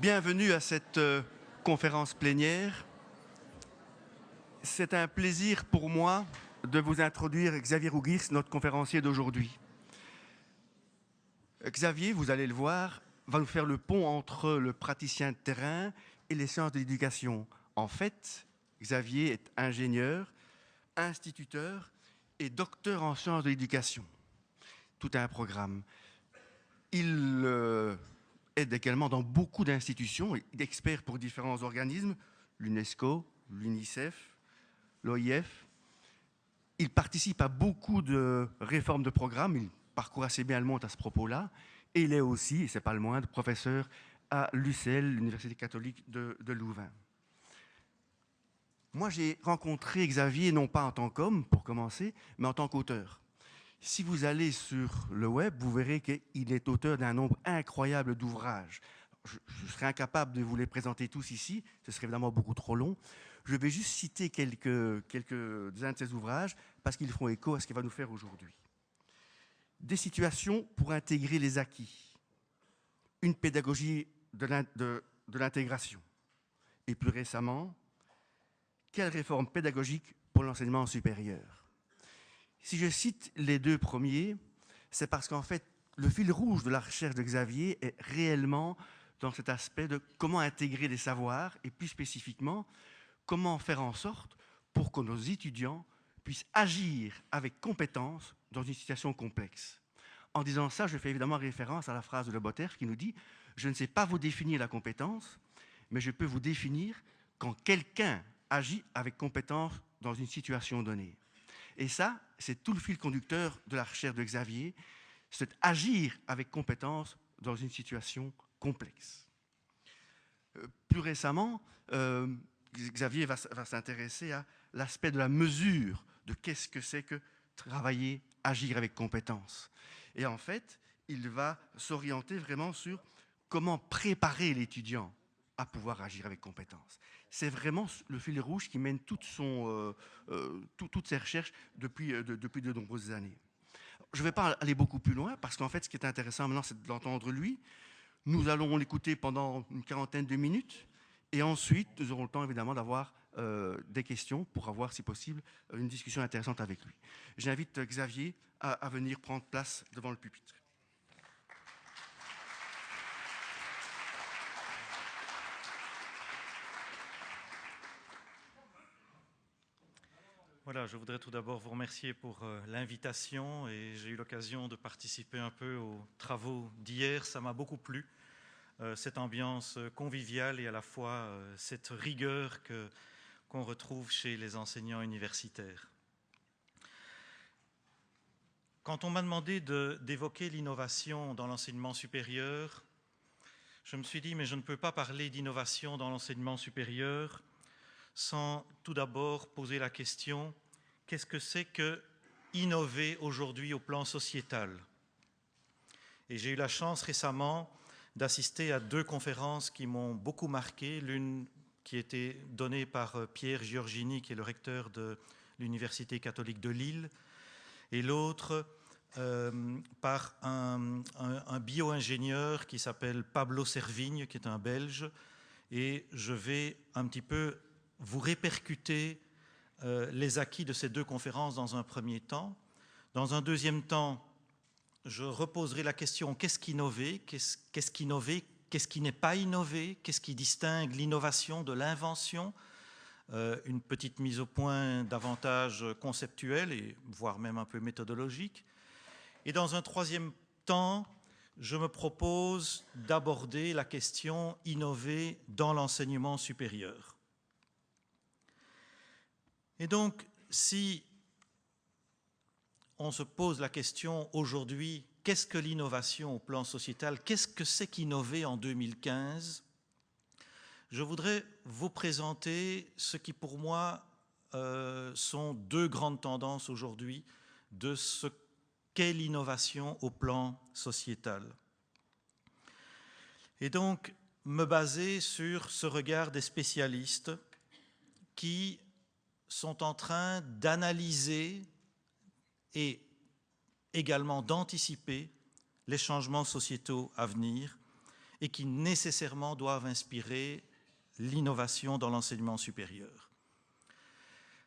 Bienvenue à cette conférence plénière. C'est un plaisir pour moi de vous introduire Xavier Rougirs, notre conférencier d'aujourd'hui. Xavier, vous allez le voir, va nous faire le pont entre le praticien de terrain et les sciences de l'éducation. En fait, Xavier est ingénieur, instituteur et docteur en sciences de l'éducation. Tout un programme. Il aide également dans beaucoup d'institutions, il est expert pour différents organismes, l'UNESCO, l'UNICEF, l'OIF. Il participe à beaucoup de réformes de programmes, il parcourt assez bien le monde à ce propos-là, et il est aussi, et ce n'est pas le moindre, professeur à l'UCL, l'Université catholique de Louvain. Moi, j'ai rencontré Xavier non pas en tant qu'homme, pour commencer, mais en tant qu'auteur. Si vous allez sur le web, vous verrez qu'il est auteur d'un nombre incroyable d'ouvrages. Je serais incapable de vous les présenter tous ici, ce serait évidemment beaucoup trop long. Je vais juste citer quelques-uns de ces ouvrages parce qu'ils font écho à ce qu'il va nous faire aujourd'hui. Des situations pour intégrer les acquis. Une pédagogie de l'intégration. Et plus récemment, quelle réforme pédagogique pour l'enseignement supérieur? Si je cite les deux premiers, c'est parce qu'en fait, le fil rouge de la recherche de Xavier est réellement dans cet aspect de comment intégrer les savoirs et plus spécifiquement, comment faire en sorte pour que nos étudiants puissent agir avec compétence dans une situation complexe. En disant ça, je fais évidemment référence à la phrase de Le Boterf qui nous dit « Je ne sais pas vous définir la compétence, mais je peux vous définir quand quelqu'un agit avec compétence dans une situation donnée. » Et ça, c'est tout le fil conducteur de la recherche de Xavier, c'est agir avec compétence dans une situation complexe. Plus récemment, Xavier va s'intéresser à l'aspect de la mesure de qu'est-ce que c'est que travailler, agir avec compétence. Et en fait, il va s'orienter vraiment sur comment préparer l'étudiant à pouvoir agir avec compétence. C'est vraiment le fil rouge qui mène toutes ses recherches depuis de nombreuses années. Je ne vais pas aller beaucoup plus loin, parce qu'en fait, ce qui est intéressant maintenant, c'est de l'entendre lui. Nous allons l'écouter pendant une quarantaine de minutes, et ensuite, nous aurons le temps, évidemment, d'avoir des questions pour avoir, si possible, une discussion intéressante avec lui. J'invite Xavier à venir prendre place devant le pupitre. Voilà, je voudrais tout d'abord vous remercier pour l'invitation et j'ai eu l'occasion de participer un peu aux travaux d'hier. Ça m'a beaucoup plu, cette ambiance conviviale et à la fois cette rigueur qu'on retrouve chez les enseignants universitaires. Quand on m'a demandé d'évoquer l'innovation dans l'enseignement supérieur, je me suis dit, mais je ne peux pas parler d'innovation dans l'enseignement supérieur sans tout d'abord poser la question, qu'est-ce que c'est que innover aujourd'hui au plan sociétal? Et j'ai eu la chance récemment d'assister à deux conférences qui m'ont beaucoup marqué, l'une qui était donnée par Pierre Giorgini, qui est le recteur de l'Université catholique de Lille, et l'autre par un bio-ingénieur qui s'appelle Pablo Servigne, qui est un Belge, et je vais un petit peu vous répercuter les acquis de ces deux conférences dans un premier temps. Dans un deuxième temps, je reposerai la question qu'est-ce qu'innover, qu'est-ce qui n'est pas innové, qu'est-ce qui distingue l'innovation de l'invention, une petite mise au point davantage conceptuelle et voire même un peu méthodologique. Et dans un troisième temps, je me propose d'aborder la question innover dans l'enseignement supérieur. Et donc, si on se pose la question aujourd'hui, qu'est-ce que l'innovation au plan sociétal? Qu'est-ce que c'est qu'innover en 2015? Je voudrais vous présenter ce qui, pour moi, sont deux grandes tendances aujourd'hui de ce qu'est l'innovation au plan sociétal. Et donc, me baser sur ce regard des spécialistes qui sont en train d'analyser et également d'anticiper les changements sociétaux à venir et qui nécessairement doivent inspirer l'innovation dans l'enseignement supérieur.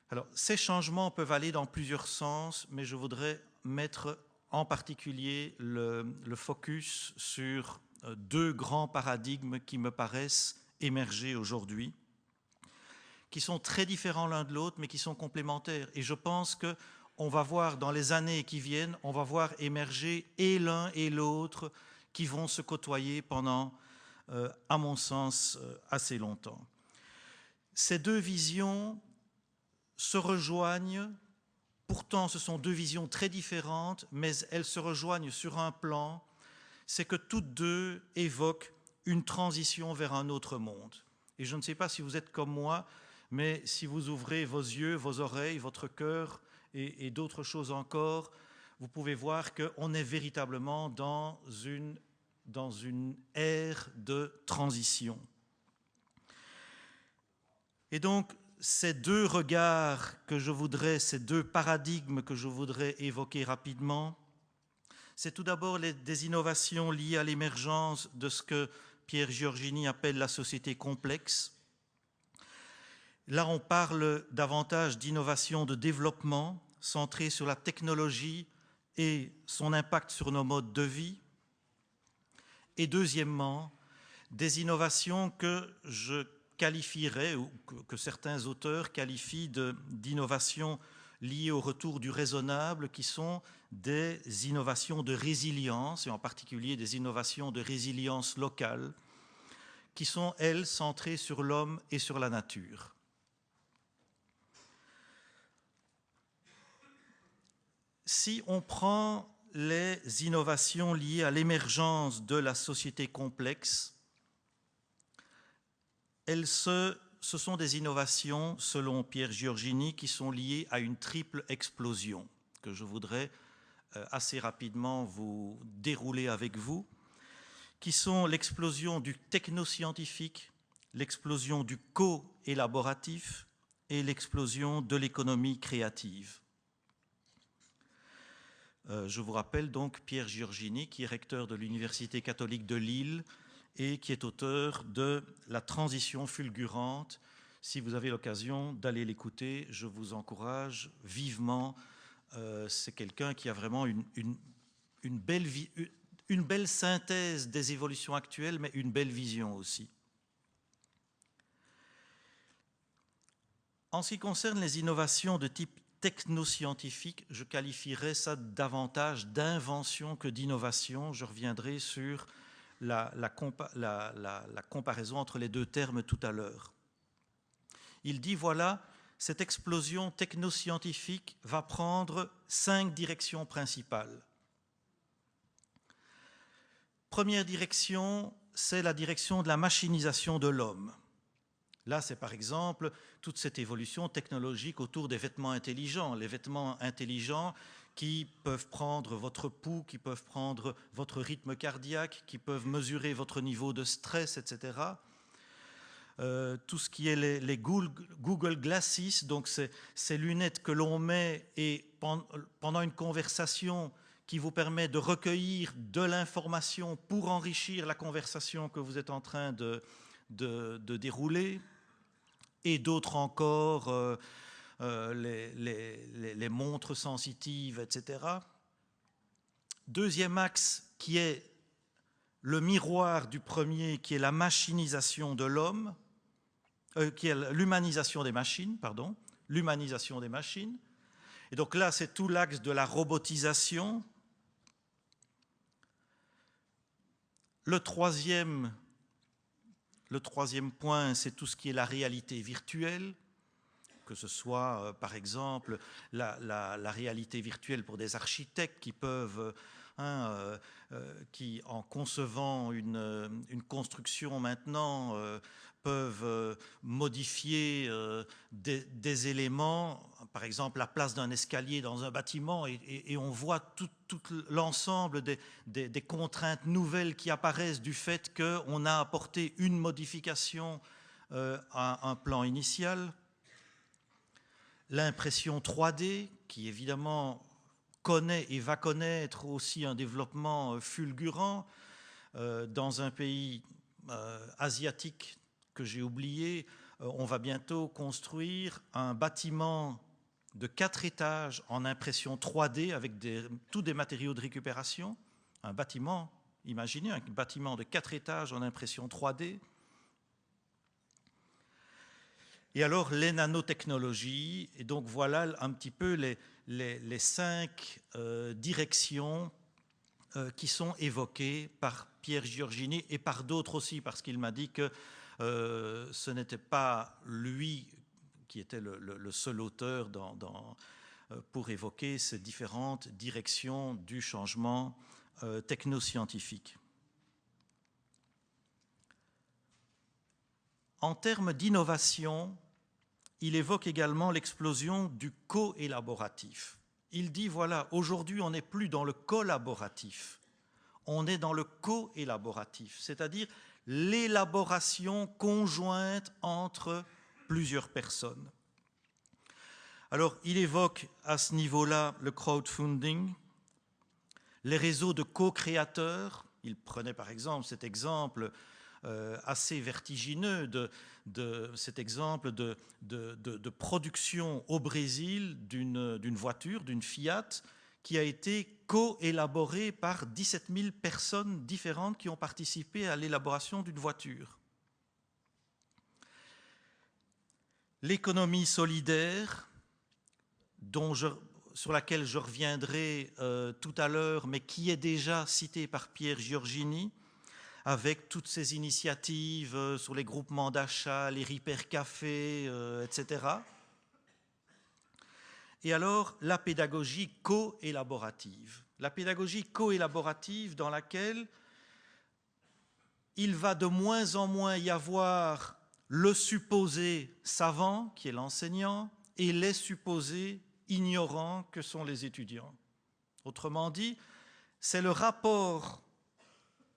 Alors, ces changements peuvent aller dans plusieurs sens, mais je voudrais mettre en particulier le focus sur deux grands paradigmes qui me paraissent émerger aujourd'hui, qui sont très différents l'un de l'autre, mais qui sont complémentaires. Et je pense qu'on va voir dans les années qui viennent, on va voir émerger et l'un et l'autre qui vont se côtoyer pendant, à mon sens, assez longtemps. Ces deux visions se rejoignent, pourtant ce sont deux visions très différentes, mais elles se rejoignent sur un plan, c'est que toutes deux évoquent une transition vers un autre monde. Et je ne sais pas si vous êtes comme moi, mais si vous ouvrez vos yeux, vos oreilles, votre cœur et d'autres choses encore, vous pouvez voir qu'on est véritablement dans une ère de transition. Et donc, ces deux regards ces deux paradigmes que je voudrais évoquer rapidement, c'est tout d'abord des innovations liées à l'émergence de ce que Pierre Giorgini appelle la société complexe. Là, on parle davantage d'innovation de développement centrée sur la technologie et son impact sur nos modes de vie. Et deuxièmement, des innovations que je qualifierais, ou que certains auteurs qualifient d'innovations liées au retour du raisonnable, qui sont des innovations de résilience, et en particulier des innovations de résilience locale, qui sont, elles, centrées sur l'homme et sur la nature. Si on prend les innovations liées à l'émergence de la société complexe, ce sont des innovations, selon Pierre Giorgini, qui sont liées à une triple explosion, que je voudrais assez rapidement vous dérouler avec vous, qui sont l'explosion du technoscientifique, l'explosion du co-élaboratif et l'explosion de l'économie créative. Je vous rappelle donc Pierre Giorgini, qui est recteur de l'Université catholique de Lille et qui est auteur de La transition fulgurante. Si vous avez l'occasion d'aller l'écouter, je vous encourage vivement. C'est quelqu'un qui a vraiment une belle synthèse des évolutions actuelles, mais une belle vision aussi. En ce qui concerne les innovations de type technoscientifique, je qualifierais ça davantage d'invention que d'innovation. Je reviendrai sur la comparaison entre les deux termes tout à l'heure. Il dit, voilà, cette explosion technoscientifique va prendre 5 directions principales. Première direction, c'est la direction de la machinisation de l'homme. Là, c'est par exemple toute cette évolution technologique autour des vêtements intelligents. Les vêtements intelligents qui peuvent prendre votre pouls, qui peuvent prendre votre rythme cardiaque, qui peuvent mesurer votre niveau de stress, etc. Tout ce qui est les Google Glasses, donc ces lunettes que l'on met et pendant une conversation qui vous permet de recueillir de l'information pour enrichir la conversation que vous êtes en train de dérouler. Et d'autres encore, les montres sensitives, etc. Deuxième axe qui est le miroir du premier, qui est la machinisation de l'homme, qui est l'humanisation des machines, pardon, l'humanisation des machines. Et donc là, c'est tout l'axe de la robotisation. Le troisième point, c'est tout ce qui est la réalité virtuelle, que ce soit, par exemple, la réalité virtuelle pour des architectes qui peuvent, qui en concevant une construction maintenant, peuvent modifier des éléments, par exemple la place d'un escalier dans un bâtiment, et on voit tout l'ensemble des contraintes nouvelles qui apparaissent du fait qu'on a apporté une modification à un plan initial. L'impression 3D, qui évidemment connaît et va connaître aussi un développement fulgurant dans un pays asiatique que j'ai oublié. On va bientôt construire un bâtiment de 4 étages en impression 3D avec tous des matériaux de récupération. Un bâtiment, imaginez un bâtiment de 4 étages en impression 3D. Et alors les nanotechnologies, et donc voilà un petit peu les 5 directions qui sont évoquées par Pierre Giorgini et par d'autres aussi, parce qu'il m'a dit que ce n'était pas lui qui était le seul auteur pour évoquer ces différentes directions du changement technoscientifique. En termes d'innovation, il évoque également l'explosion du co-élaboratif. Il dit, voilà, aujourd'hui, on n'est plus dans le collaboratif, on est dans le co-élaboratif, c'est-à-dire l'élaboration conjointe entre plusieurs personnes. Alors, il évoque à ce niveau-là le crowdfunding, les réseaux de co-créateurs. Il prenait par exemple cet exemple assez vertigineux cet exemple de production au Brésil d'une voiture, d'une Fiat, qui a été co-élaborée par 17 000 personnes différentes qui ont participé à l'élaboration d'une voiture. L'économie solidaire, sur laquelle je reviendrai tout à l'heure, mais qui est déjà citée par Pierre Giorgini, avec toutes ces initiatives sur les groupements d'achat, les Repair Cafés, etc. Et alors, la pédagogie co-élaborative. La pédagogie co-élaborative dans laquelle il va de moins en moins y avoir le supposé savant, qui est l'enseignant, et les supposés ignorants, que sont les étudiants. Autrement dit, c'est le rapport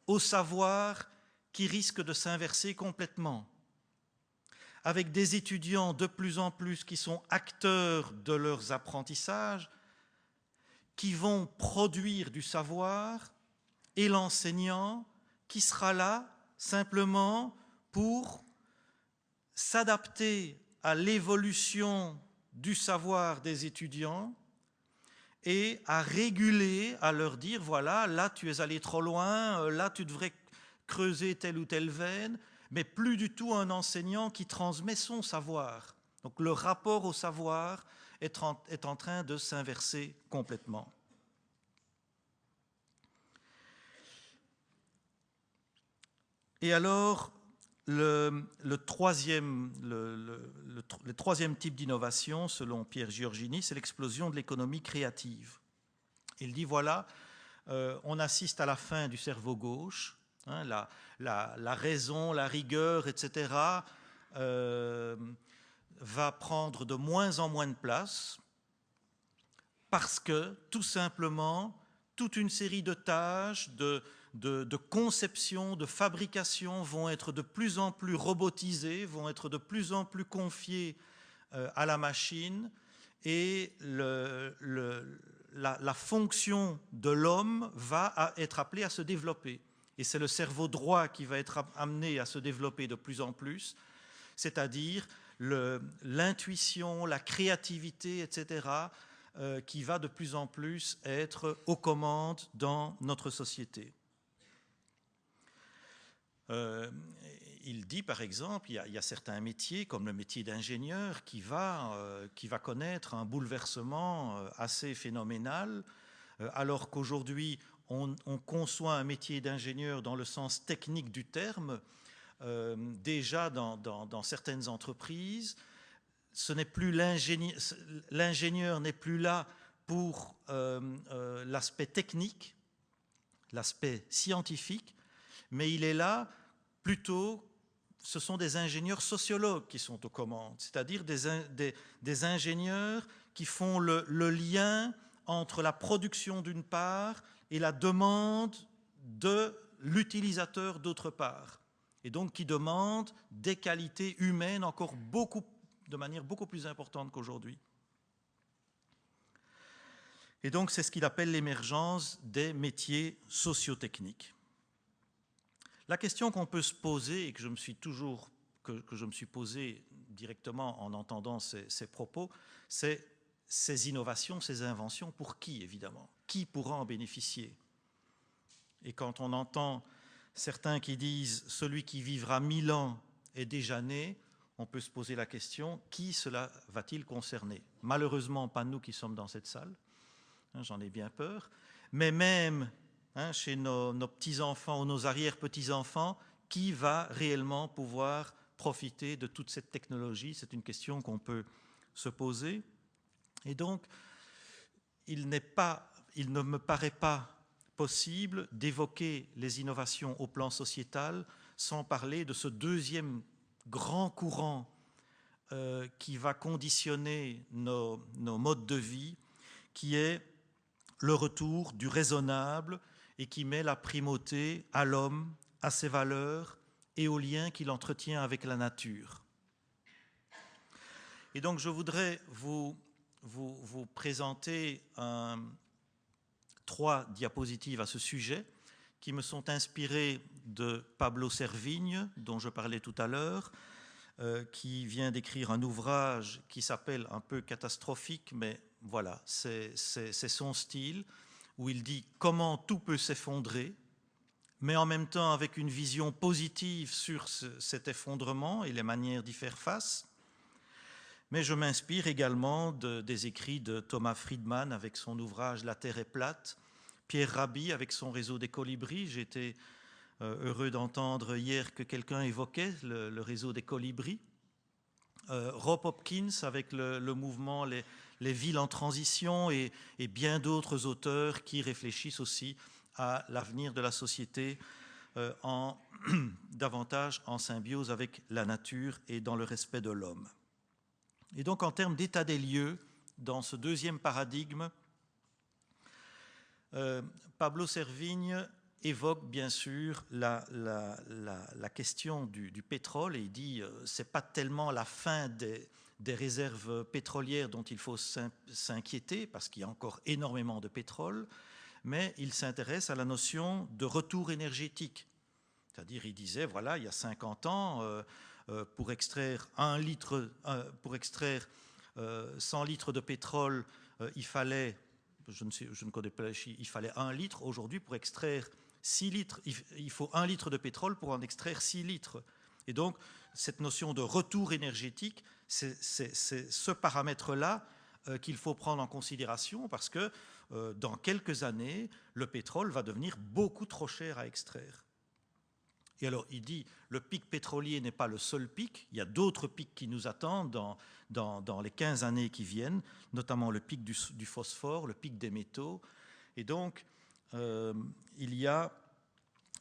au savoir qui risque de s'inverser complètement, avec des étudiants de plus en plus qui sont acteurs de leurs apprentissages, qui vont produire du savoir, et l'enseignant qui sera là simplement pour s'adapter à l'évolution du savoir des étudiants et à réguler, à leur dire, voilà, là tu es allé trop loin, là tu devrais creuser telle ou telle veine, mais plus du tout un enseignant qui transmet son savoir. Donc le rapport au savoir est en train de s'inverser complètement. Et alors, le troisième type d'innovation, selon Pierre Giorgini, c'est l'explosion de l'économie créative. Il dit, voilà, on assiste à la fin du cerveau gauche, hein, la raison, la rigueur, etc., va prendre de moins en moins de place parce que, tout simplement, toute une série de tâches, de conception, de fabrication vont être de plus en plus robotisées, vont être de plus en plus confiées à la machine, et la fonction de l'homme va être appelée à se développer. Et c'est le cerveau droit qui va être amené à se développer de plus en plus, c'est-à-dire l'intuition, la créativité, etc., qui va de plus en plus être aux commandes dans notre société. Il dit par exemple, il y a certains métiers comme le métier d'ingénieur qui va connaître un bouleversement assez phénoménal, alors qu'aujourd'hui on conçoit un métier d'ingénieur dans le sens technique du terme. Déjà dans certaines entreprises, ce n'est plus l'ingénieur n'est plus là pour l'aspect technique, l'aspect scientifique, mais il est là plutôt, ce sont des ingénieurs sociologues qui sont aux commandes, c'est-à-dire des ingénieurs qui font le lien entre la production d'une part et la demande de l'utilisateur d'autre part, et donc qui demandent des qualités humaines de manière beaucoup plus importante qu'aujourd'hui. Et donc c'est ce qu'il appelle l'émergence des métiers sociotechniques. La question qu'on peut se poser et que je me suis posée directement en entendant ces propos, c'est ces innovations, ces inventions, pour qui évidemment? Qui pourra en bénéficier? Et quand on entend certains qui disent « celui qui vivra 1000 ans est déjà né », on peut se poser la question « qui cela va-t-il concerner ?» Malheureusement, pas nous qui sommes dans cette salle, j'en ai bien peur, mais même chez nos petits-enfants ou nos arrière-petits-enfants, qui va réellement pouvoir profiter de toute cette technologie? C'est une question qu'on peut se poser. Et donc, il ne me paraît pas possible d'évoquer les innovations au plan sociétal sans parler de ce deuxième grand courant qui va conditionner nos modes de vie, qui est le retour du raisonnable et qui met la primauté à l'homme, à ses valeurs et aux liens qu'il entretient avec la nature. Et donc je voudrais vous présenter 3 diapositives à ce sujet qui me sont inspirées de Pablo Servigne, dont je parlais tout à l'heure, qui vient d'écrire un ouvrage qui s'appelle un peu catastrophique, mais voilà, c'est son style, où il dit comment tout peut s'effondrer, mais en même temps avec une vision positive sur cet effondrement et les manières d'y faire face. Mais je m'inspire également des écrits de Thomas Friedman avec son ouvrage « La Terre est plate », Pierre Rabhi avec son réseau des colibris. J'étais heureux d'entendre hier que quelqu'un évoquait le réseau des colibris. Rob Hopkins avec le mouvement les villes en transition et bien d'autres auteurs qui réfléchissent aussi à l'avenir de la société davantage en symbiose avec la nature et dans le respect de l'homme. Et donc, en termes d'état des lieux, dans ce deuxième paradigme, Pablo Servigne évoque bien sûr la question du pétrole et il dit c'est pas tellement la fin des réserves pétrolières dont il faut s'inquiéter parce qu'il y a encore énormément de pétrole, mais il s'intéresse à la notion de retour énergétique. C'est-à-dire, il disait, voilà, il y a 50 ans, pour extraire 100 litres de pétrole, il fallait, je ne connais pas les chiffres, il fallait 1 litre. Aujourd'hui, pour extraire 6 litres, il faut 1 litre de pétrole pour en extraire 6 litres. Et donc, cette notion de retour énergétique, c'est ce paramètre-là qu'il faut prendre en considération parce que dans quelques années, le pétrole va devenir beaucoup trop cher à extraire. Et alors, il dit, le pic pétrolier n'est pas le seul pic, il y a d'autres pics qui nous attendent dans les 15 années qui viennent, notamment le pic du phosphore, le pic des métaux. Et donc, il y a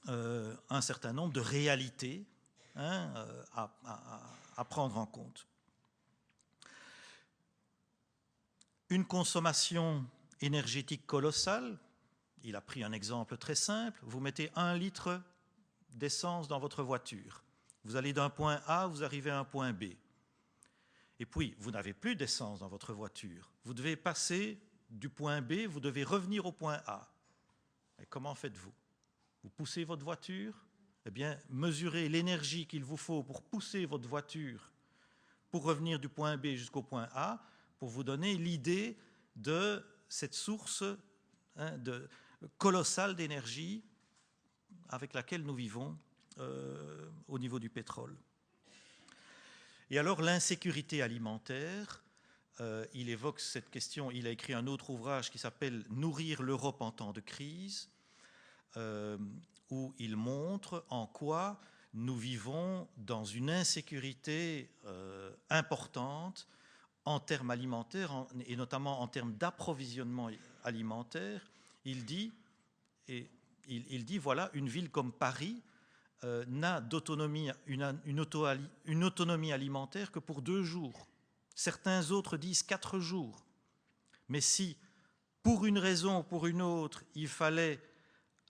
un certain nombre de réalités à prendre en compte. Une consommation énergétique colossale, il a pris un exemple très simple, vous mettez 1 litre d'essence dans votre voiture. Vous allez d'un point A, vous arrivez à un point B. Et puis, vous n'avez plus d'essence dans votre voiture. Vous devez passer du point B, vous devez revenir au point A. Et comment faites-vous? Vous poussez votre voiture? Eh bien, mesurez l'énergie qu'il vous faut pour pousser votre voiture pour revenir du point B jusqu'au point A, pour vous donner l'idée de cette source colossale d'énergie avec laquelle nous vivons au niveau du pétrole. Et alors l'insécurité alimentaire, il évoque cette question, il a écrit un autre ouvrage qui s'appelle « Nourrir l'Europe en temps de crise », où il montre en quoi nous vivons dans une insécurité importante en termes alimentaires et notamment en termes d'approvisionnement alimentaire. Il dit voilà, une ville comme Paris n'a d'autonomie, une autonomie alimentaire que pour 2 jours. Certains autres disent 4 jours. Mais si, pour une raison ou pour une autre, il fallait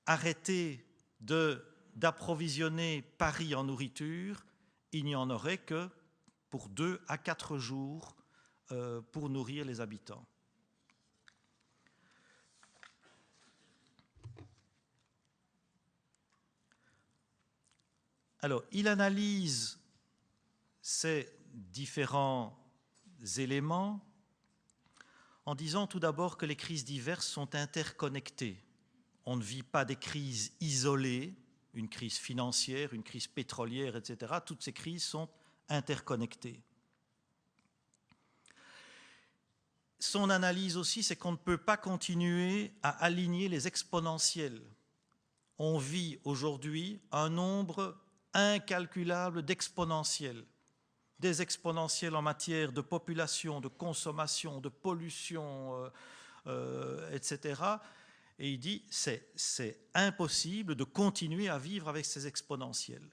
arrêter d'approvisionner Paris en nourriture, il n'y en aurait que pour 2 à 4 jours pour nourrir les habitants. Alors, il analyse ces différents éléments en disant tout d'abord que les crises diverses sont interconnectées. On ne vit pas des crises isolées, une crise financière, une crise pétrolière, etc. Toutes ces crises sont interconnectées. Son analyse aussi, c'est qu'on ne peut pas continuer à aligner les exponentielles. On vit aujourd'hui un nombre incalculable d'exponentielles. Des exponentielles en matière de population, de consommation, de pollution, etc. Et il dit c'est impossible de continuer à vivre avec ces exponentielles.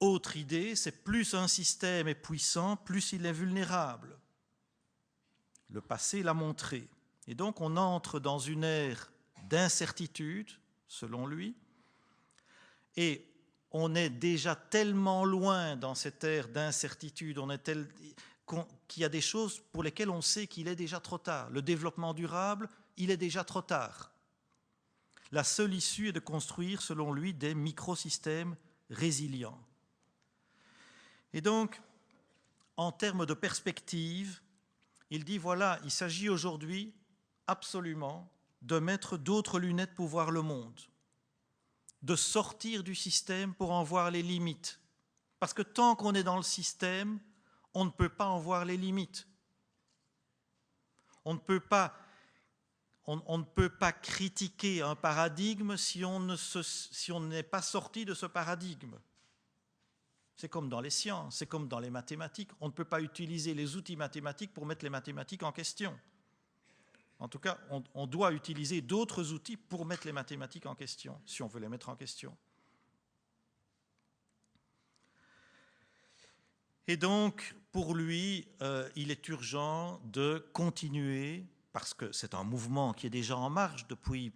Autre idée, c'est plus un système est puissant, plus il est vulnérable. Le passé l'a montré. Et donc on entre dans une ère d'incertitude, selon lui, et on est déjà tellement loin dans cette ère d'incertitude, qu'il y a des choses pour lesquelles on sait qu'il est déjà trop tard. Le développement durable, il est déjà trop tard. La seule issue est de construire, selon lui, des microsystèmes résilients. Et donc, en termes de perspective, il dit, voilà, il s'agit aujourd'hui absolument de mettre d'autres lunettes pour voir le monde, de sortir du système pour en voir les limites. Parce que tant qu'on est dans le système, on ne peut pas en voir les limites. On ne peut pas critiquer un paradigme si on n'est pas sorti de ce paradigme. C'est comme dans les sciences, c'est comme dans les mathématiques. On ne peut pas utiliser les outils mathématiques pour mettre les mathématiques en question. En tout cas, on doit utiliser d'autres outils pour mettre les mathématiques en question, si on veut les mettre en question. Et donc, pour lui, il est urgent de continuer, parce que c'est un mouvement qui est déjà en marche depuis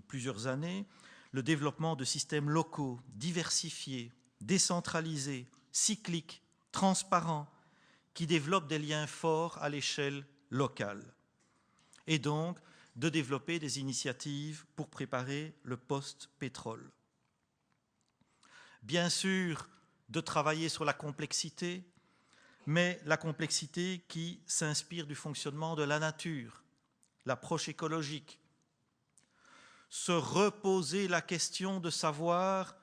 plusieurs années, le développement de systèmes locaux, diversifiés, décentralisés, cycliques, transparents, qui développent des liens forts à l'échelle locale. Et donc, de développer des initiatives pour préparer le post-pétrole. Bien sûr, de travailler sur la complexité, mais la complexité qui s'inspire du fonctionnement de la nature, l'approche écologique. Se reposer la question de savoir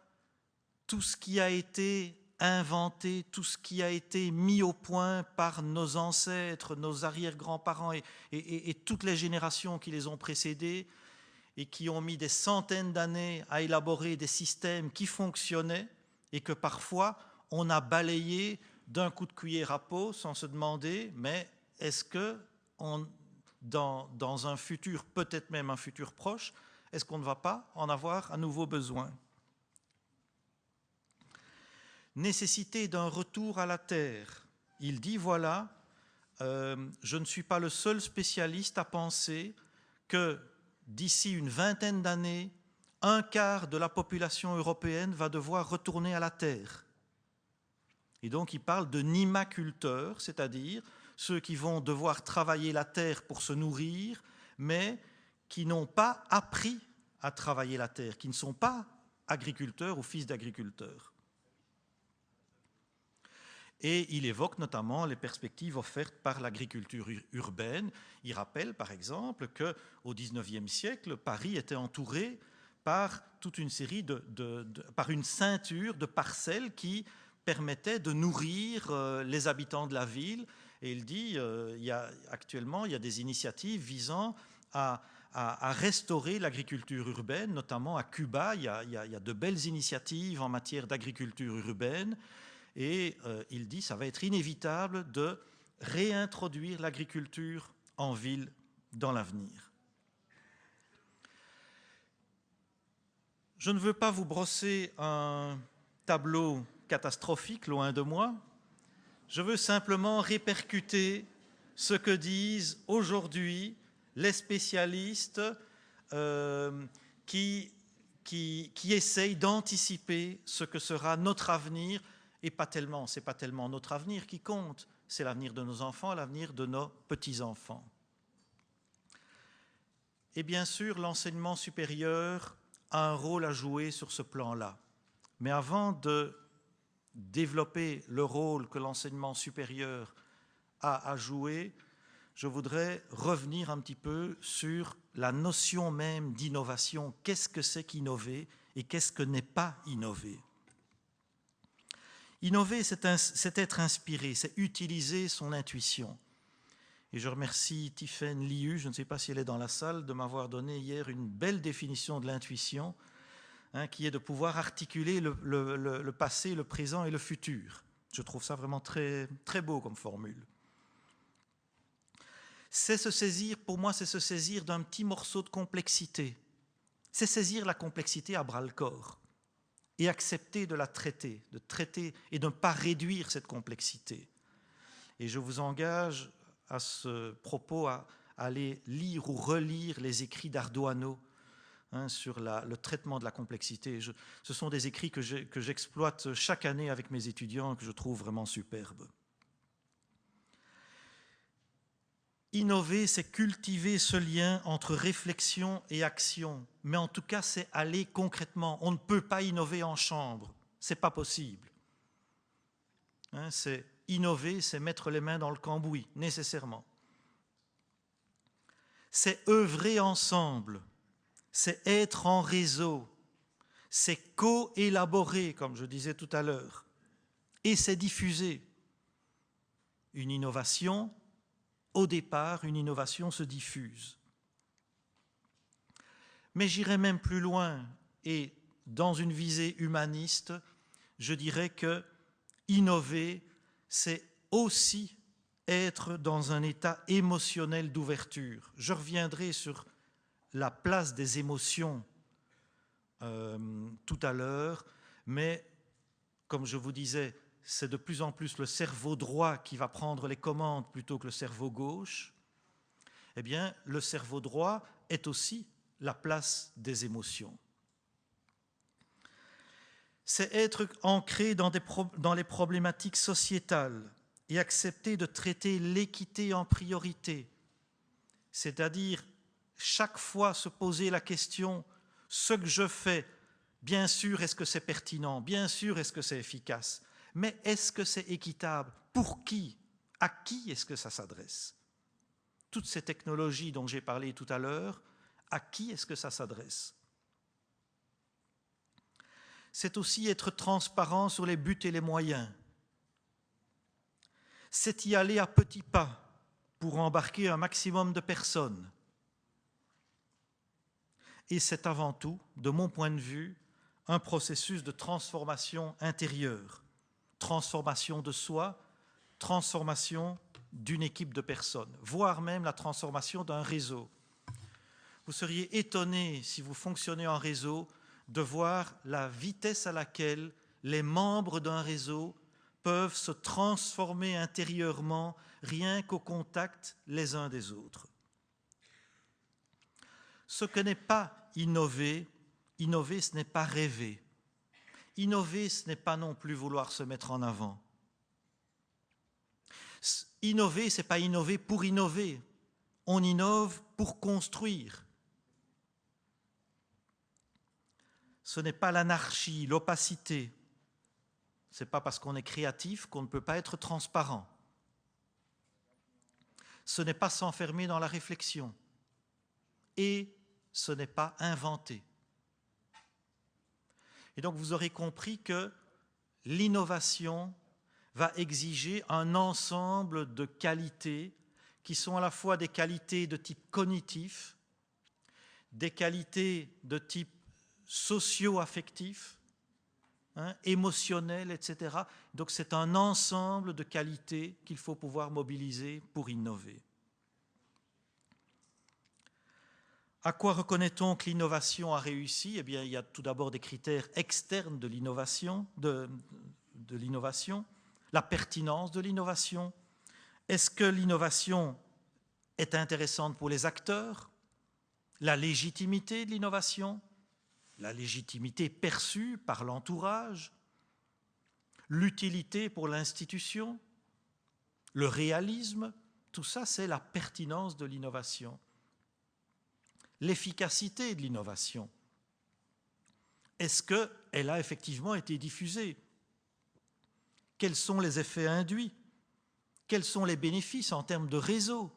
tout ce qui a été inventé, tout ce qui a été mis au point par nos ancêtres, nos arrière-grands-parents et toutes les générations qui les ont précédés et qui ont mis des centaines d'années à élaborer des systèmes qui fonctionnaient et que parfois on a balayé d'un coup de cuillère à peau sans se demander, mais est-ce que dans un futur, peut-être même un futur proche, est-ce qu'on ne va pas en avoir à nouveau besoin ? Nécessité d'un retour à la terre. Il dit, voilà, je ne suis pas le seul spécialiste à penser que d'ici une vingtaine d'années, un quart de la population européenne va devoir retourner à la terre. Et donc il parle de nimaculteurs, c'est-à-dire ceux qui vont devoir travailler la terre pour se nourrir, mais qui n'ont pas appris à travailler la terre, qui ne sont pas agriculteurs ou fils d'agriculteurs. Et il évoque notamment les perspectives offertes par l'agriculture urbaine. Il rappelle par exemple qu'au XIXe siècle, Paris était entouré par toute une série par une ceinture de parcelles permettait de nourrir les habitants de la ville. Et il dit, actuellement, il y a des initiatives visant à restaurer l'agriculture urbaine, notamment à Cuba. Il y a de belles initiatives en matière d'agriculture urbaine. Et il dit, ça va être inévitable de réintroduire l'agriculture en ville dans l'avenir. Je ne veux pas vous brosser un tableau catastrophique, loin de moi. Je veux simplement répercuter ce que disent aujourd'hui les spécialistes qui essayent d'anticiper ce que sera notre avenir, et c'est pas tellement notre avenir qui compte, c'est l'avenir de nos enfants, l'avenir de nos petits-enfants. Et bien sûr, l'enseignement supérieur a un rôle à jouer sur ce plan-là. Mais avant de développer le rôle que l'enseignement supérieur a à jouer, je voudrais revenir un petit peu sur la notion même d'innovation. Qu'est-ce que c'est qu'innover et qu'est-ce que n'est pas innover? Innover, c'est être inspiré, c'est utiliser son intuition. Et je remercie Tiffaine Liu, je ne sais pas si elle est dans la salle, de m'avoir donné hier une belle définition de l'intuition, qui est de pouvoir articuler le passé, le présent et le futur. Je trouve ça vraiment très, très beau comme formule. C'est se saisir, pour moi, c'est se saisir d'un petit morceau de complexité. C'est saisir la complexité à bras-le-corps et accepter de la traiter et de ne pas réduire cette complexité. Et je vous engage à ce propos à aller lire ou relire les écrits d'Ardoano sur le traitement de la complexité. Ce sont des écrits que j'exploite chaque année avec mes étudiants, que je trouve vraiment superbes. Innover, c'est cultiver ce lien entre réflexion et action. Mais en tout cas, c'est aller concrètement. On ne peut pas innover en chambre. Ce n'est pas possible. C'est innover, c'est mettre les mains dans le cambouis, nécessairement. C'est œuvrer ensemble. C'est être en réseau. C'est co-élaborer, comme je disais tout à l'heure. Et c'est diffuser. Une innovation, au départ, une innovation se diffuse. Mais j'irai même plus loin et dans une visée humaniste, je dirais que innover, c'est aussi être dans un état émotionnel d'ouverture. Je reviendrai sur la place des émotions tout à l'heure, mais comme je vous disais, c'est de plus en plus le cerveau droit qui va prendre les commandes plutôt que le cerveau gauche. Eh bien, le cerveau droit est aussi la place des émotions. C'est être ancré dans les problématiques sociétales et accepter de traiter l'équité en priorité, c'est-à-dire chaque fois se poser la question, ce que je fais, bien sûr, est-ce que c'est pertinent? Bien sûr, est-ce que c'est efficace? Mais est-ce que c'est équitable? Pour qui? À qui est-ce que ça s'adresse? Toutes ces technologies dont j'ai parlé tout à l'heure, à qui est-ce que ça s'adresse? C'est aussi être transparent sur les buts et les moyens. C'est y aller à petits pas pour embarquer un maximum de personnes. Et c'est avant tout, de mon point de vue, un processus de transformation intérieure, transformation de soi, transformation d'une équipe de personnes, voire même la transformation d'un réseau. Vous seriez étonné, si vous fonctionnez en réseau, de voir la vitesse à laquelle les membres d'un réseau peuvent se transformer intérieurement rien qu'au contact les uns des autres. Ce que n'est pas innover, innover, ce n'est pas rêver. Innover, ce n'est pas non plus vouloir se mettre en avant. Innover, ce n'est pas innover pour innover. On innove pour construire. Ce n'est pas l'anarchie, l'opacité. Ce n'est pas parce qu'on est créatif qu'on ne peut pas être transparent. Ce n'est pas s'enfermer dans la réflexion. Et ce n'est pas inventer. Et donc vous aurez compris que l'innovation va exiger un ensemble de qualités qui sont à la fois des qualités de type cognitif, des qualités de type socio-affectif, émotionnel, etc. Donc c'est un ensemble de qualités qu'il faut pouvoir mobiliser pour innover. À quoi reconnaît-on que l'innovation a réussi? Eh bien, il y a tout d'abord des critères externes de l'innovation, la pertinence de l'innovation. Est-ce que l'innovation est intéressante pour les acteurs? La légitimité de l'innovation? La légitimité perçue par l'entourage? L'utilité pour l'institution? Le réalisme? Tout ça, c'est la pertinence de l'innovation. L'efficacité de l'innovation. Est-ce qu'elle a effectivement été diffusée? Quels sont les effets induits? Quels sont les bénéfices en termes de réseau?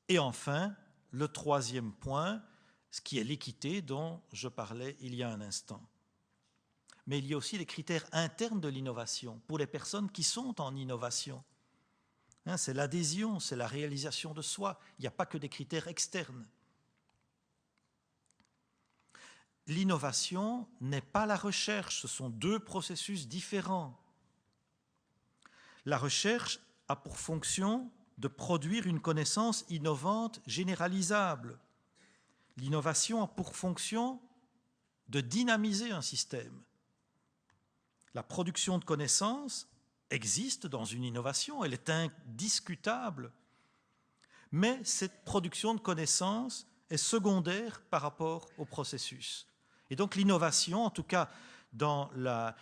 Et enfin, le troisième point, ce qui est l'équité dont je parlais il y a un instant. Mais il y a aussi les critères internes de l'innovation pour les personnes qui sont en innovation. C'est l'adhésion, c'est la réalisation de soi. Il n'y a pas que des critères externes. L'innovation n'est pas la recherche, ce sont deux processus différents. La recherche a pour fonction de produire une connaissance innovante généralisable. L'innovation a pour fonction de dynamiser un système. La production de connaissances existe dans une innovation, elle est indiscutable. Mais cette production de connaissances est secondaire par rapport au processus. Et donc l'innovation, en tout cas dans la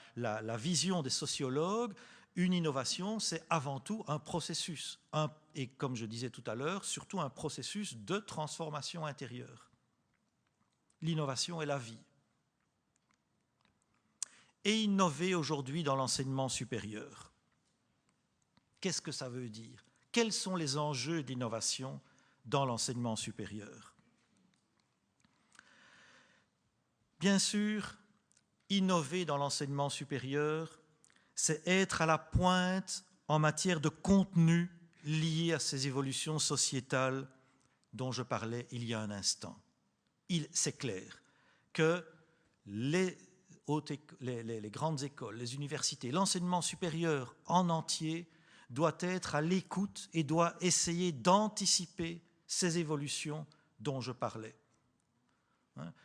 vision des sociologues, une innovation, c'est avant tout un processus. Et comme je disais tout à l'heure, surtout un processus de transformation intérieure. L'innovation est la vie. Et innover aujourd'hui dans l'enseignement supérieur, qu'est-ce que ça veut dire? Quels sont les enjeux d'innovation dans l'enseignement supérieur? Bien sûr, innover dans l'enseignement supérieur, c'est être à la pointe en matière de contenu lié à ces évolutions sociétales dont je parlais il y a un instant. C'est clair que les grandes écoles, les universités, l'enseignement supérieur en entier doit être à l'écoute et doit essayer d'anticiper ces évolutions dont je parlais.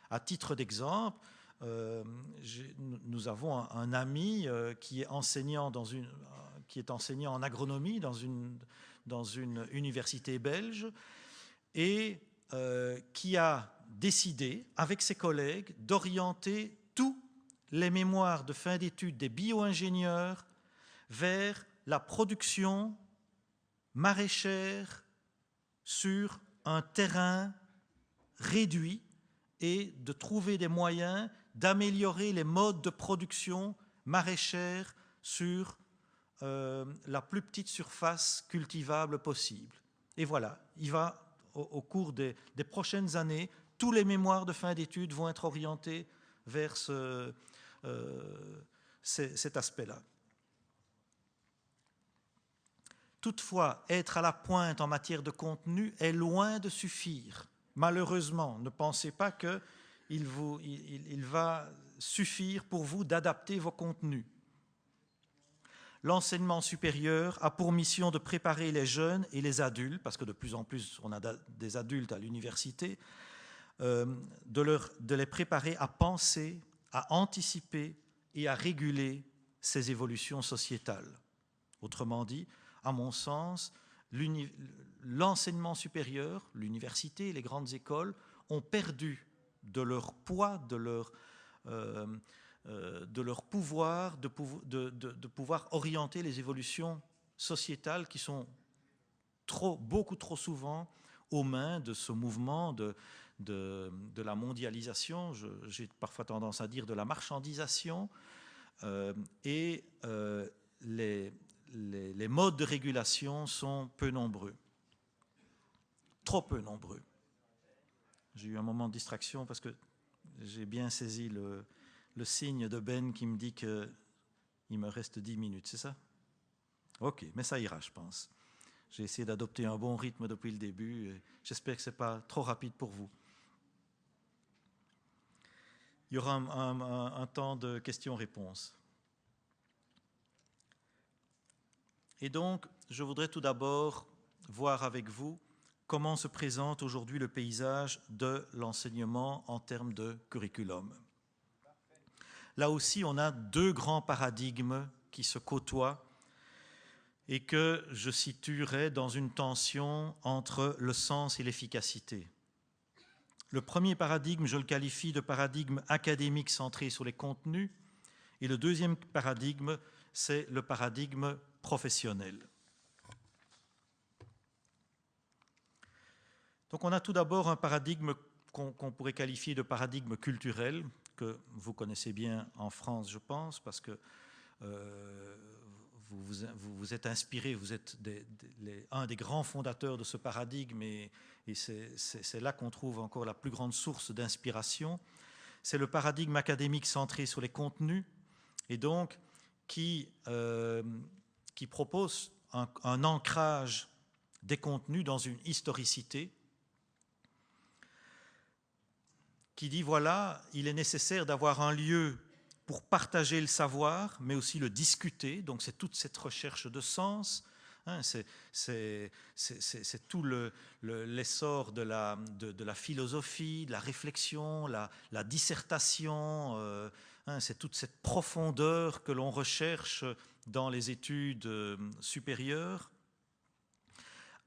À titre d'exemple, nous avons un ami qui est enseignant en agronomie dans une université belge et qui a décidé, avec ses collègues, d'orienter tous les mémoires de fin d'études des bio-ingénieurs vers la production maraîchère sur un terrain réduit et de trouver des moyens d'améliorer les modes de production maraîchère sur la plus petite surface cultivable possible. Et voilà, au cours des prochaines années, tous les mémoires de fin d'études vont être orientés vers cet aspect-là. Toutefois, être à la pointe en matière de contenu est loin de suffire. Malheureusement, ne pensez pas qu'il va suffire pour vous d'adapter vos contenus. L'enseignement supérieur a pour mission de préparer les jeunes et les adultes, parce que de plus en plus on a des adultes à l'université, de les préparer à penser, à anticiper et à réguler ces évolutions sociétales. Autrement dit, à mon sens, l'enseignement supérieur, l'université, les grandes écoles ont perdu de leur poids, de leur pouvoir de pouvoir orienter les évolutions sociétales qui sont beaucoup trop souvent aux mains de ce mouvement de la mondialisation, j'ai parfois tendance à dire de la marchandisation, et les modes de régulation sont peu nombreux, trop peu nombreux. J'ai eu un moment de distraction parce que j'ai bien saisi le signe de Ben qui me dit qu'il me reste 10 minutes, c'est ça? Ok, mais ça ira, je pense. J'ai essayé d'adopter un bon rythme depuis le début. J'espère que ce n'est pas trop rapide pour vous. Il y aura un temps de questions-réponses. Et donc, je voudrais tout d'abord voir avec vous comment se présente aujourd'hui le paysage de l'enseignement en termes de curriculum. Là aussi, on a deux grands paradigmes qui se côtoient et que je situerai dans une tension entre le sens et l'efficacité. Le premier paradigme, je le qualifie de paradigme académique centré sur les contenus, et le deuxième paradigme, c'est le paradigme professionnel. Donc on a tout d'abord un paradigme qu'on pourrait qualifier de paradigme culturel, que vous connaissez bien en France, je pense, parce que vous êtes inspiré, vous êtes un des grands fondateurs de ce paradigme, et c'est là qu'on trouve encore la plus grande source d'inspiration. C'est le paradigme académique centré sur les contenus, et donc qui propose un ancrage des contenus dans une historicité, qui dit, voilà, il est nécessaire d'avoir un lieu pour partager le savoir, mais aussi le discuter. Donc c'est toute cette recherche de sens, hein, c'est tout l'essor de la philosophie, de la réflexion, la dissertation, hein, c'est toute cette profondeur que l'on recherche dans les études supérieures,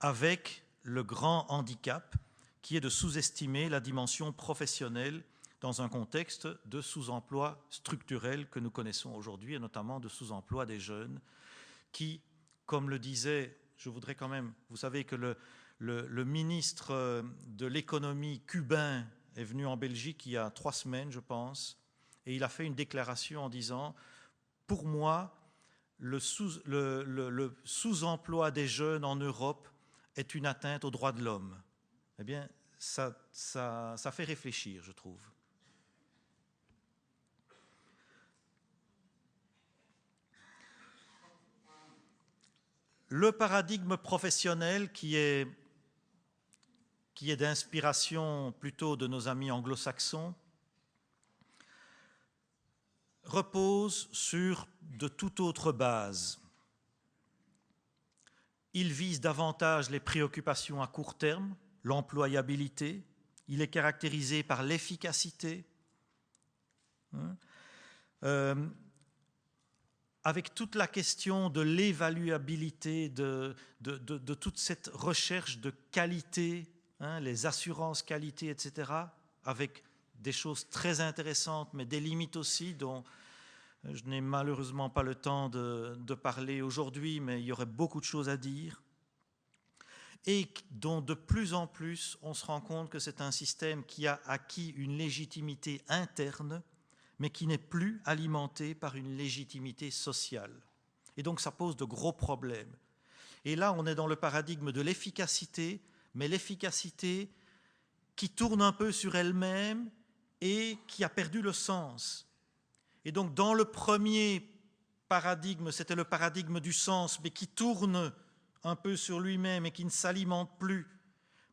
avec le grand handicap qui est de sous-estimer la dimension professionnelle dans un contexte de sous-emploi structurel que nous connaissons aujourd'hui, et notamment de sous-emploi des jeunes, qui, comme le disait, je voudrais quand même, vous savez que le ministre de l'économie cubain est venu en Belgique il y a 3 semaines, je pense, et il a fait une déclaration en disant, pour moi, le sous-emploi des jeunes en Europe est une atteinte aux droits de l'homme. Eh bien, ça fait réfléchir, je trouve. Le paradigme professionnel qui est d'inspiration plutôt de nos amis anglo-saxons repose sur de toute autre base. Il vise davantage les préoccupations à court terme, l'employabilité, il est caractérisé par l'efficacité, avec toute la question de l'évaluabilité, de toute cette recherche de qualité, hein, les assurances qualité, etc., avec des choses très intéressantes, mais des limites aussi dont je n'ai malheureusement pas le temps de parler aujourd'hui, mais il y aurait beaucoup de choses à dire, et dont de plus en plus on se rend compte que c'est un système qui a acquis une légitimité interne, mais qui n'est plus alimenté par une légitimité sociale. Et donc ça pose de gros problèmes. Et là, on est dans le paradigme de l'efficacité, mais l'efficacité qui tourne un peu sur elle-même et qui a perdu le sens. Et donc dans le premier paradigme, c'était le paradigme du sens, mais qui tourne un peu sur lui-même et qui ne s'alimente plus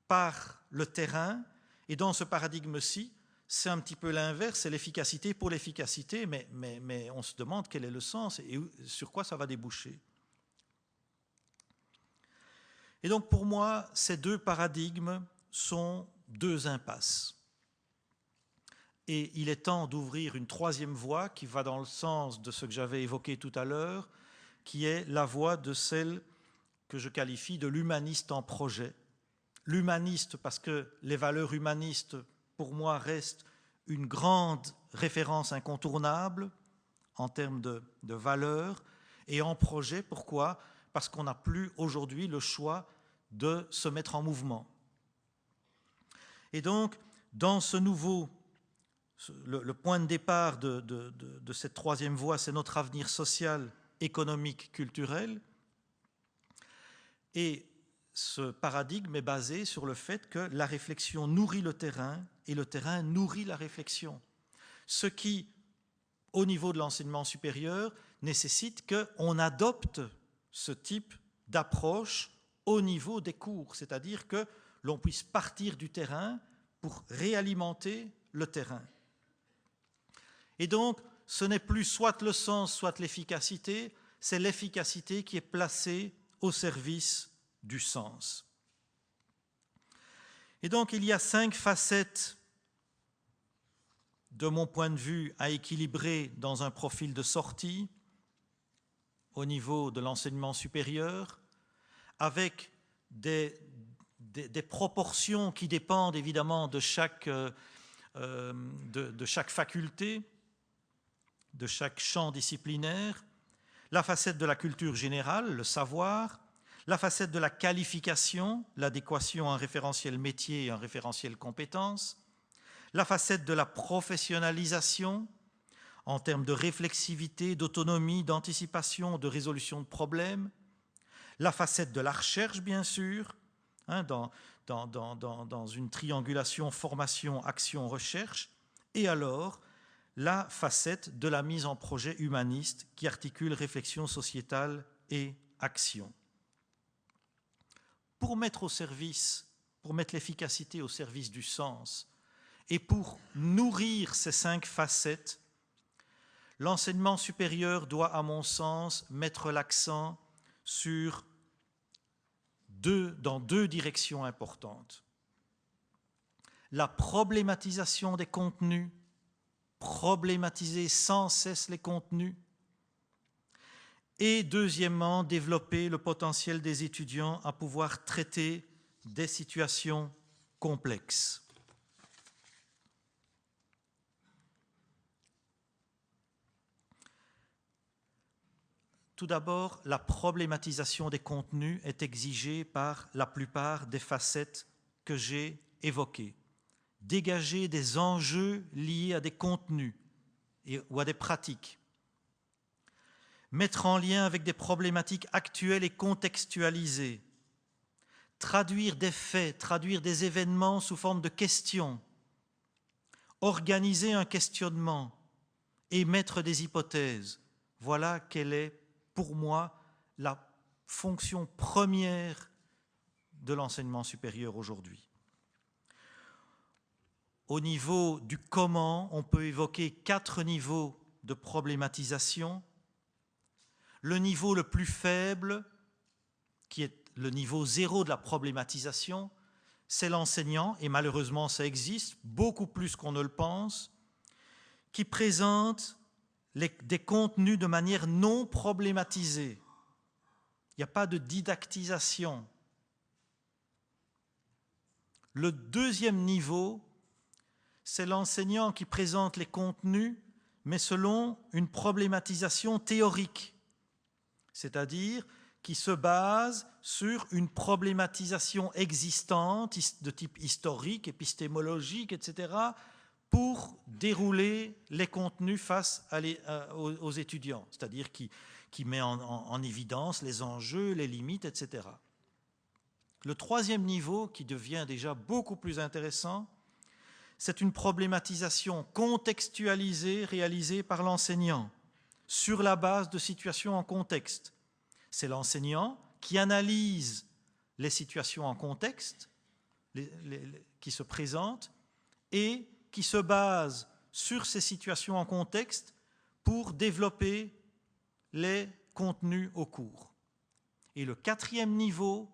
par le terrain. Et dans ce paradigme-ci, c'est un petit peu l'inverse, c'est l'efficacité pour l'efficacité, mais on se demande quel est le sens et sur quoi ça va déboucher. Et donc pour moi, ces deux paradigmes sont deux impasses. Et il est temps d'ouvrir une troisième voie qui va dans le sens de ce que j'avais évoqué tout à l'heure, qui est la voie de celle que je qualifie de l'humaniste en projet. L'humaniste parce que les valeurs humanistes, pour moi, restent une grande référence incontournable en termes de valeurs. Et en projet, pourquoi ? Parce qu'on n'a plus aujourd'hui le choix de se mettre en mouvement. Et donc, dans ce nouveau, le point de départ de cette troisième voie, c'est notre avenir social, économique, culturel. Et ce paradigme est basé sur le fait que la réflexion nourrit le terrain et le terrain nourrit la réflexion. Ce qui, au niveau de l'enseignement supérieur, nécessite qu'on adopte ce type d'approche au niveau des cours, c'est-à-dire que l'on puisse partir du terrain pour réalimenter le terrain. Et donc, ce n'est plus soit le sens, soit l'efficacité, c'est l'efficacité qui est placée au service du sens. Et donc, il y a 5 facettes, de mon point de vue, à équilibrer dans un profil de sortie au niveau de l'enseignement supérieur, avec des proportions qui dépendent évidemment de chaque faculté, de chaque champ disciplinaire, la facette de la culture générale, le savoir, la facette de la qualification, l'adéquation à un référentiel métier et un référentiel compétences, La facette de la professionnalisation, en termes de réflexivité, d'autonomie, d'anticipation, de résolution de problèmes. La facette de la recherche, bien sûr, dans une triangulation formation, action, recherche. Et alors, la facette de la mise en projet humaniste qui articule réflexion sociétale et action. Pour mettre l'efficacité au service du sens et pour nourrir ces 5 facettes, l'enseignement supérieur doit, à mon sens, mettre l'accent dans 2 directions importantes. La problématisation des contenus, problématiser sans cesse les contenus, et deuxièmement, développer le potentiel des étudiants à pouvoir traiter des situations complexes. Tout d'abord, la problématisation des contenus est exigée par la plupart des facettes que j'ai évoquées. Dégager des enjeux liés à des contenus ou à des pratiques. Mettre en lien avec des problématiques actuelles et contextualisées. Traduire des faits, traduire des événements sous forme de questions. Organiser un questionnement, émettre des hypothèses. Voilà quelle est, pour moi, la fonction première de l'enseignement supérieur aujourd'hui. Au niveau du comment, on peut évoquer 4 niveaux de problématisation. Le niveau le plus faible, qui est le niveau 0 de la problématisation, c'est l'enseignant, et malheureusement ça existe, beaucoup plus qu'on ne le pense, qui présente des contenus de manière non problématisée. Il n'y a pas de didactisation. Le deuxième niveau, c'est l'enseignant qui présente les contenus, mais selon une problématisation théorique, c'est-à-dire qui se base sur une problématisation existante de type historique, épistémologique, etc., pour dérouler les contenus face aux étudiants, c'est-à-dire qui met en évidence les enjeux, les limites, etc. Le troisième niveau, qui devient déjà beaucoup plus intéressant, c'est une problématisation contextualisée réalisée par l'enseignant sur la base de situations en contexte. C'est l'enseignant qui analyse les situations en contexte qui se présentent et qui se base sur ces situations en contexte pour développer les contenus au cours. Et le quatrième niveau,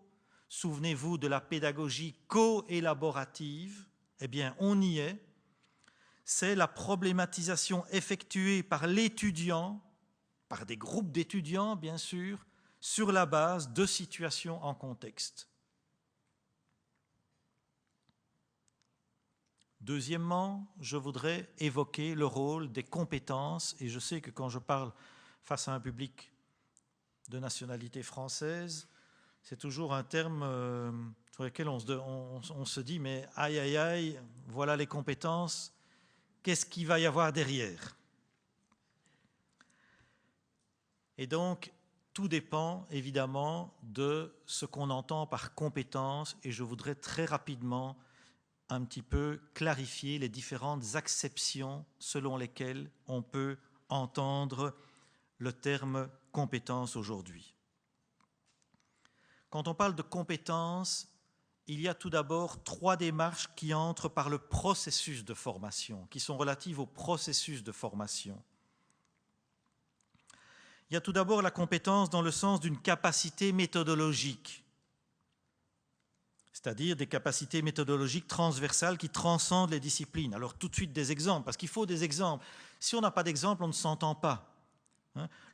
souvenez-vous de la pédagogie co-élaborative, eh bien on y est, c'est la problématisation effectuée par l'étudiant, par des groupes d'étudiants bien sûr, sur la base de situations en contexte. Deuxièmement, je voudrais évoquer le rôle des compétences, et je sais que quand je parle face à un public de nationalité française, c'est toujours un terme sur lequel on se dit « mais aïe, aïe, aïe, voilà les compétences, qu'est-ce qu'il va y avoir derrière ?» Et donc, tout dépend évidemment de ce qu'on entend par compétence, et je voudrais très rapidement un petit peu clarifier les différentes acceptions selon lesquelles on peut entendre le terme compétence aujourd'hui. Quand on parle de compétence, il y a tout d'abord 3 démarches qui entrent par le processus de formation, qui sont relatives au processus de formation. Il y a tout d'abord la compétence dans le sens d'une capacité méthodologique, c'est-à-dire des capacités méthodologiques transversales qui transcendent les disciplines. Alors tout de suite des exemples, parce qu'il faut des exemples. Si on n'a pas d'exemple, on ne s'entend pas.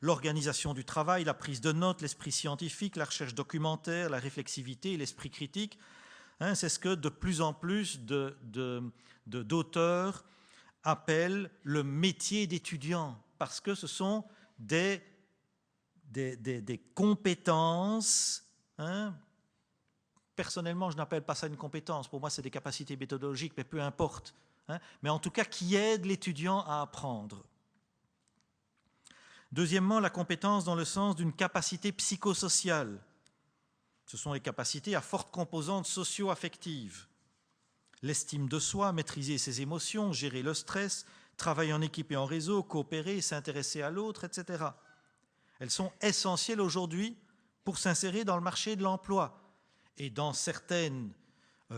L'organisation du travail, la prise de notes, l'esprit scientifique, la recherche documentaire, la réflexivité, l'esprit critique, c'est ce que de plus en plus d'auteurs appellent le métier d'étudiant, parce que ce sont des compétences. Personnellement, je n'appelle pas ça une compétence. Pour moi, c'est des capacités méthodologiques, mais peu importe. mais en tout cas qui aide l'étudiant à apprendre. Deuxièmement, la compétence dans le sens d'une capacité psychosociale. Ce sont les capacités à forte composante socio-affective. L'estime de soi, maîtriser ses émotions, gérer le stress, travailler en équipe et en réseau, coopérer, s'intéresser à l'autre, etc. Elles sont essentielles aujourd'hui pour s'insérer dans le marché de l'emploi. Et dans certaines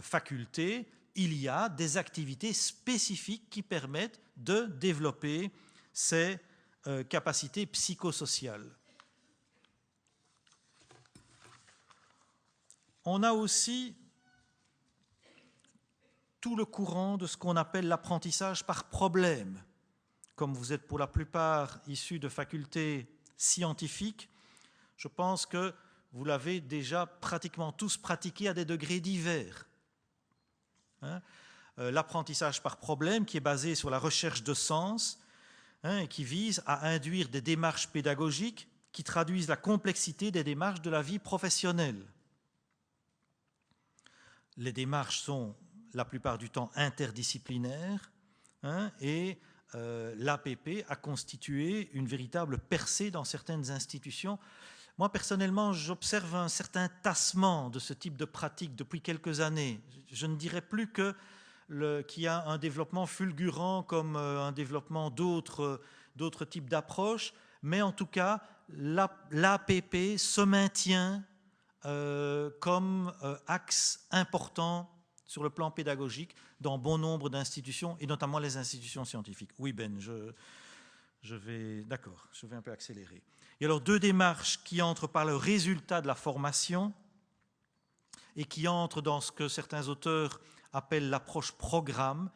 facultés, il y a des activités spécifiques qui permettent de développer ces capacités psychosociales. On a aussi tout le courant de ce qu'on appelle l'apprentissage par problème. Comme vous êtes pour la plupart issus de facultés scientifiques, je pense que vous l'avez déjà pratiquement tous pratiqué à des degrés divers. L'apprentissage par problème qui est basé sur la recherche de sens, et qui vise à induire des démarches pédagogiques qui traduisent la complexité des démarches de la vie professionnelle. Les démarches sont la plupart du temps interdisciplinaires, et l'APP a constitué une véritable percée dans certaines institutions. Moi, personnellement, j'observe un certain tassement de ce type de pratique depuis quelques années. Je ne dirais plus qu'il y a un développement fulgurant comme un développement d'autres types d'approches, mais en tout cas, l'APP se maintient comme axe important sur le plan pédagogique dans bon nombre d'institutions, et notamment les institutions scientifiques. Oui, Ben, je vais un peu accélérer. Et alors, deux démarches qui entrent par le résultat de la formation et qui entrent dans ce que certains auteurs appellent l'approche programme,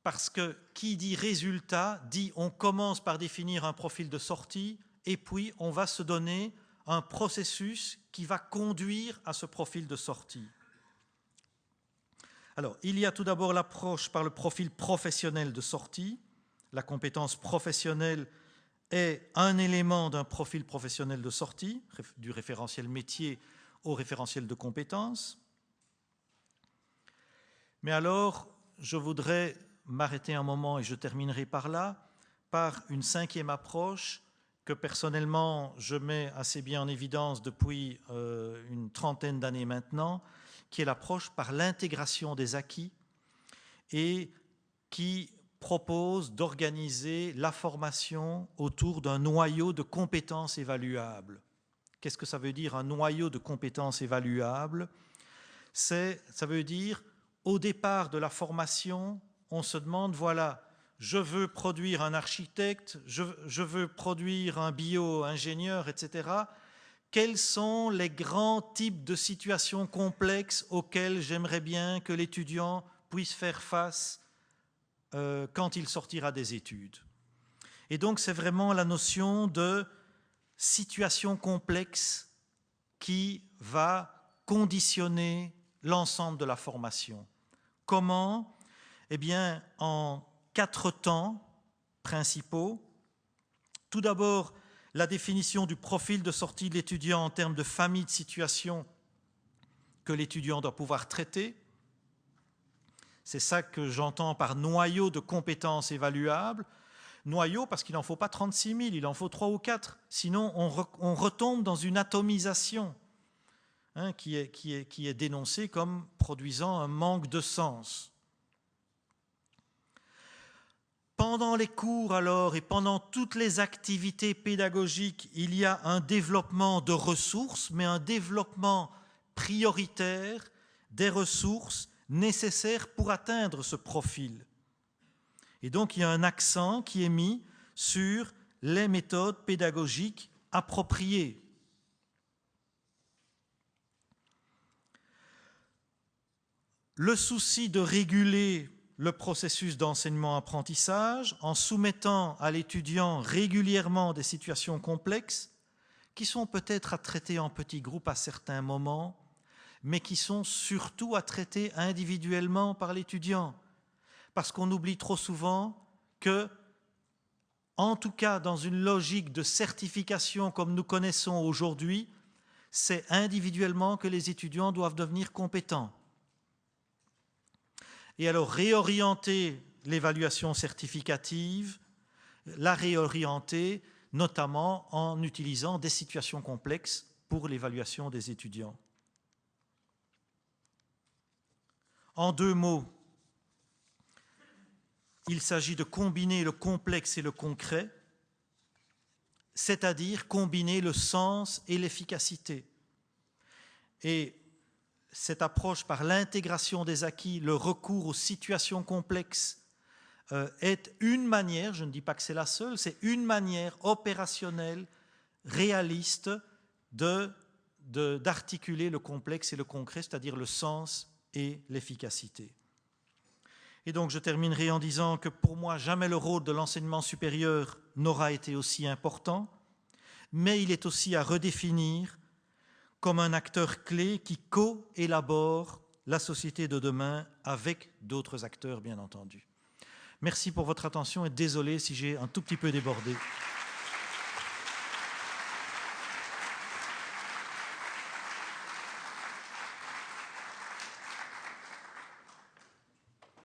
parce que qui dit résultat dit on commence par définir un profil de sortie et puis on va se donner un processus qui va conduire à ce profil de sortie. Alors, il y a tout d'abord l'approche par le profil professionnel de sortie. La compétence professionnelle est un élément d'un profil professionnel de sortie, du référentiel métier au référentiel de compétences. Mais alors, je voudrais m'arrêter un moment, et je terminerai par là, par une cinquième approche que personnellement je mets assez bien en évidence depuis une trentaine d'années maintenant, qui est l'approche par l'intégration des acquis et qui propose d'organiser la formation autour d'un noyau de compétences évaluables. Qu'est-ce que ça veut dire, un noyau de compétences évaluables? Ça veut dire, au départ de la formation, on se demande, voilà, je veux produire un architecte, je veux produire un bio-ingénieur, etc. Quels sont les grands types de situations complexes auxquelles j'aimerais bien que l'étudiant puisse faire face quand il sortira des études? Et donc, c'est vraiment la notion de situation complexe qui va conditionner l'ensemble de la formation. Comment? Eh bien, en 4 temps principaux. Tout d'abord, la définition du profil de sortie de l'étudiant en termes de famille de situations que l'étudiant doit pouvoir traiter. C'est ça que j'entends par noyau de compétences évaluables. Noyau parce qu'il n'en faut pas 36 000, il en faut 3 ou 4. Sinon, on retombe dans une atomisation qui est dénoncée comme produisant un manque de sens. Pendant les cours alors et pendant toutes les activités pédagogiques, il y a un développement de ressources, mais un développement prioritaire des ressources nécessaires pour atteindre ce profil. Et donc il y a un accent qui est mis sur les méthodes pédagogiques appropriées. Le souci de réguler le processus d'enseignement-apprentissage en soumettant à l'étudiant régulièrement des situations complexes qui sont peut-être à traiter en petits groupes à certains moments, mais qui sont surtout à traiter individuellement par l'étudiant. Parce qu'on oublie trop souvent que, en tout cas dans une logique de certification comme nous connaissons aujourd'hui, c'est individuellement que les étudiants doivent devenir compétents. et alors réorienter l'évaluation certificative, la réorienter notamment en utilisant des situations complexes pour l'évaluation des étudiants. En 2 mots, il s'agit de combiner le complexe et le concret, c'est-à-dire combiner le sens et l'efficacité. Et cette approche par l'intégration des acquis, le recours aux situations complexes, est une manière, je ne dis pas que c'est la seule, c'est une manière opérationnelle, réaliste, d'articuler le complexe et le concret, c'est-à-dire le sens et l'efficacité. Et donc je terminerai en disant que pour moi, jamais le rôle de l'enseignement supérieur n'aura été aussi important, mais il est aussi à redéfinir comme un acteur clé qui co-élabore la société de demain avec d'autres acteurs, bien entendu. Merci pour votre attention et désolé si j'ai un tout petit peu débordé.